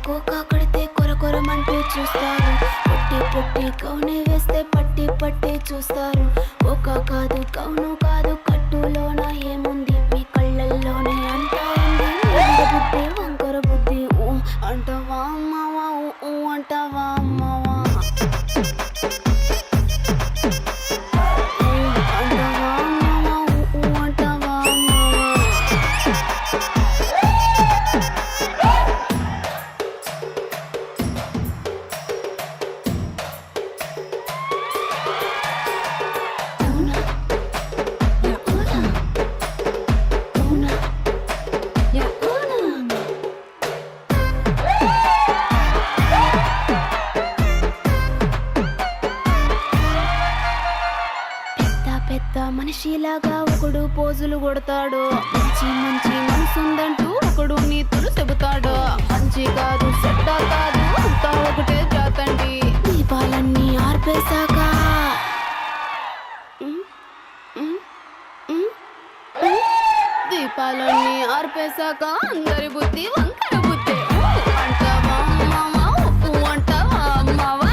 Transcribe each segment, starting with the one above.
Cocoa కడితే కొరకొరమంటూ చూస్తారు. పొట్టి పొట్టి కౌని వేస్తే పట్టి పట్టి చూస్తారు. కోకా కాదు కౌను కాదు కట్టులోన ఏముంది మీ కళ్ళల్లోనే అంతా ఉంది. బుద్ధి వంకర బుద్ధి ఊ అంటావా అమ్మావా ఊ అంటావా అమ్మావా అంటావా అమ్మావా ఊ అంటావా అమ్మావా. పెద్ద మనిషిలాగా ఒకడు పోజులు కొడతాడు. మంచి మంచి మనసుందంటూ ఒకడు నీతులు చెబుతాడు. మంచి కాదు చెడ్డ కాదు అంతా ఒకటే జాతండి. దీపాలన్నీ ఆర్పేశాక దీపాలన్నీ ఆర్పేశాక అందరి బుద్ధి వంకర బుద్ధి. అంటావా అమ్మావా ఊ అంటావా అమ్మావా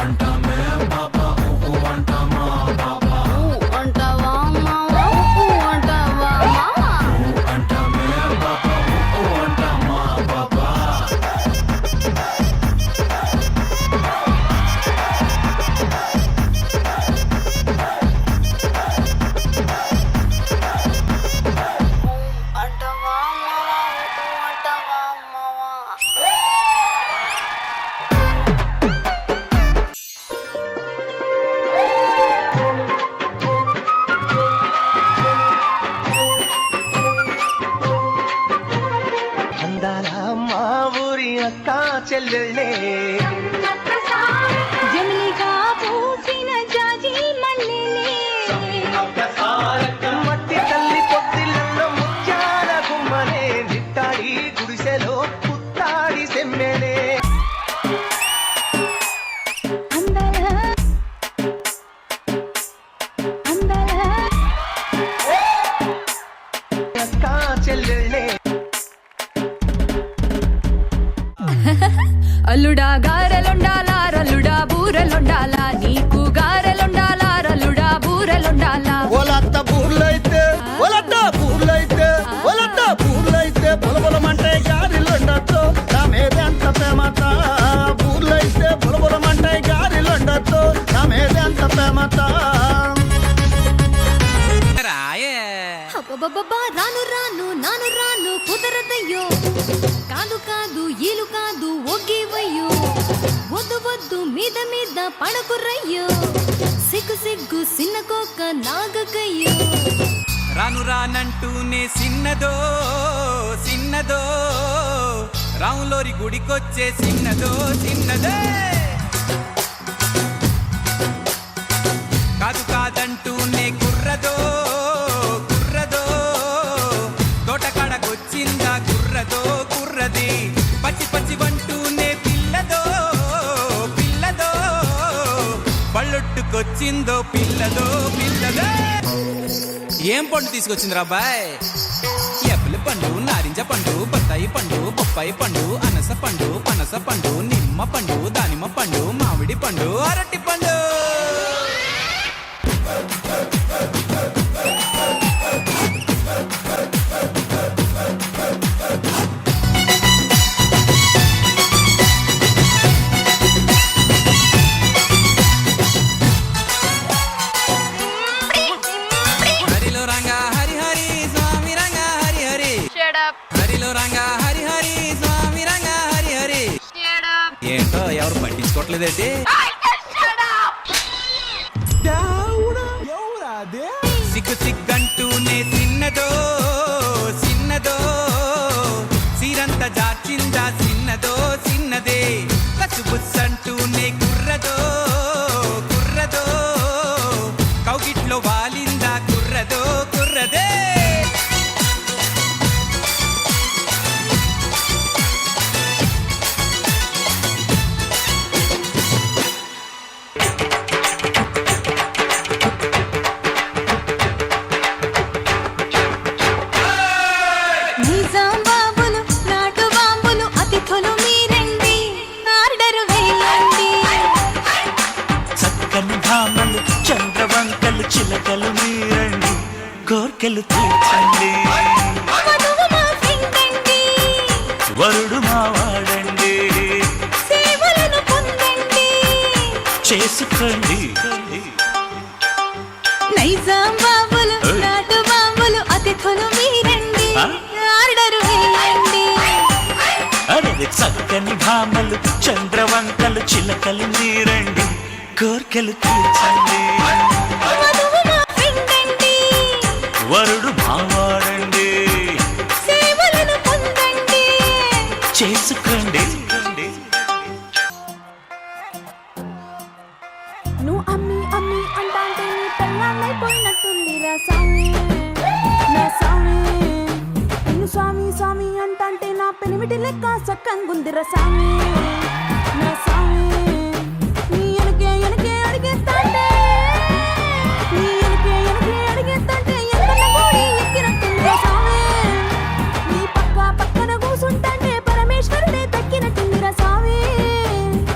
అంటావా అమ్మావా ఊ అంటావా అమ్మావా. అంటావా అమ్మావా ఊ అంటావా అమ్మావా. అందాల మా ఊరి అక్క చెల్లెళ్ళే జమిలిగా పూసిన జాజి మల్లెలే మట్టి తల్లి పొత్తిళ్ళల్లో ముత్యాల గుమ్మనే నిట్టాడి గుడిసెలో పుత్తాడి సెమ్మెనే అందాల అందాల అక్క చెల్లెళ్ళే. అల్లుడా గారెలుండాలా రల్లుడా బూరెలుండాలా నీకు గారెలుండాలా రల్లుడా బూరెలుండాలా. ఒలత్త పూర్లైతే బులబులమంటే గారిలుండొచ్చు నా మీద ఎంత ప్రేమత. పూర్లైతే బులబులమంటే గారిలుండొచ్చు నా మీద ఎంత ప్రేమత. అబ్బబ్బబ్బా రాను రాను నాను రాను కుదరదయ్యో. కాదు కాదు ఈలు కాదు ఒగ్గివయ్యో. వద్దు వద్దు మీద మీద పడకురయ్యో. సిగ్గు సిగ్గు సిన్న కోక నాగకయ్యో. రాను రానంటూనే సిన్నదో సిన్నదో రాములోరి గుడికొచ్చే సిన్నదో సిన్నదే. కాదు కాదంటూనే కుర్రదో కుర్రదో తోటకాడకొచ్చిందా కుర్రదో కుర్రది. పచ్చి పచ్చి వంటూనే పిల్లదో పిల్లదో పళ్ళొట్టుకొచ్చిందో పిల్లదో పిల్లదో. ఏం పండు తీసుకొచ్చింది రాబాయ్? యాపిల్ పండు, నారింజ పండు, బత్తాయి పండు, బొప్పాయి పండు, అనస పండు, పనస పండు, నిమ్మ పండు, దానిమ్మ పండు, మామిడి పండు, అరటి పండు. హరిలో రంగా హరి హరి స్వామి రంగా హరి హరి. హరిలో రంగా హరి హరి స్వామి రంగా హరి హరి. ఏంటో ఎవరు పట్టించుకోవట్లేదేంటి? సిగ్గు సిగ్గంటూనే సిన్నదో సిన్నదో సీరంత జాచిందా సిన్నదో సిన్నదే. కసుబుస్సంటూనే కుర్రదో కుర్రదో కౌగిట్లో వాలిందా కుర్రదో కుర్రదే. కోర్కెలు తీర్చండి వధువు మా ఫ్రెండ్ అండి వరుడు మావాడండి సేవలను పొందండి చేసుకోండి నైజాం బాబులు నాటు బాబులు అతిథులు మీరండి ఆ? ఆర్డర్ వేయండి అరే చక్కని భామలు చంద్రవంకలు చిలకలు మీరండి కోర్కెలు తీర్చండి వధువు మా ఫ్రెండ్ అండి వరుడు మావాడండి సేవలను పొందండి చేసుకోండి నువ్వు అమ్మి అమ్మి అంటాంటే నీ పెళ్ళాన్నైపోయినట్టుంది రా స్వామి నా స్వామి నిన్ను స్వామి స్వామి అంటాంటే నా పెనిమిటి లెక్క సక్కంగుందిరా స్వామి నా స్వామి నీ ఎనకే ఎనకే అడిగేస్తాంటే నీ ఎనకే ఎనకే అడిగేస్తాంటే ఎంతన్న గోడి ఎక్కినట్టుందిరా స్వామి నీ పక్కన కూసుంటాంటే పరమేశ్వరుడే తక్కినట్టుందిరా స్వామి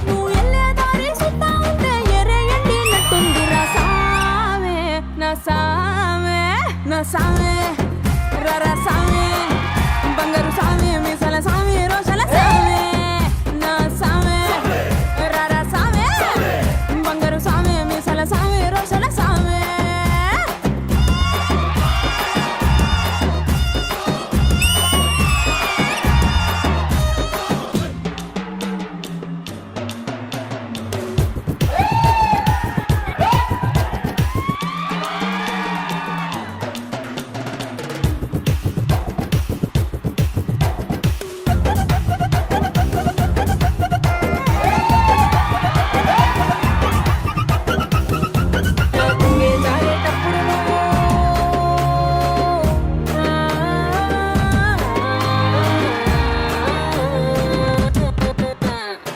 నువ్వు ఎల్లే దారి సుత్తా ఉంటే ఎర్రయండి నట్టుందిరా స్వామి నా స్వామి నా స్వామి రర స్వామి బంగారు స్వామి మీసల స్వామి రోషల స్వామి నా స్వామి రర స్వామి బంగారు స్వామి మీసల స్వామి రోషల స్వామి కుంగే జారేటప్పుడు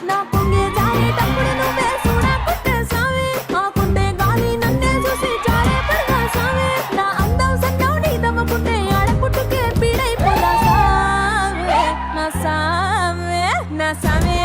నా కుంగే జారేటప్పుడు నువ్వే చూడకుంటే స్వామి ఆకుంటే గాలి నన్నే చూసి జారే పడగా స్వామి నా అందం సన్నం నీ దమ్మకుంటే ఆడపుట్టుకే పీడైపోదా స్వామి నా స్వామి నా స్వామి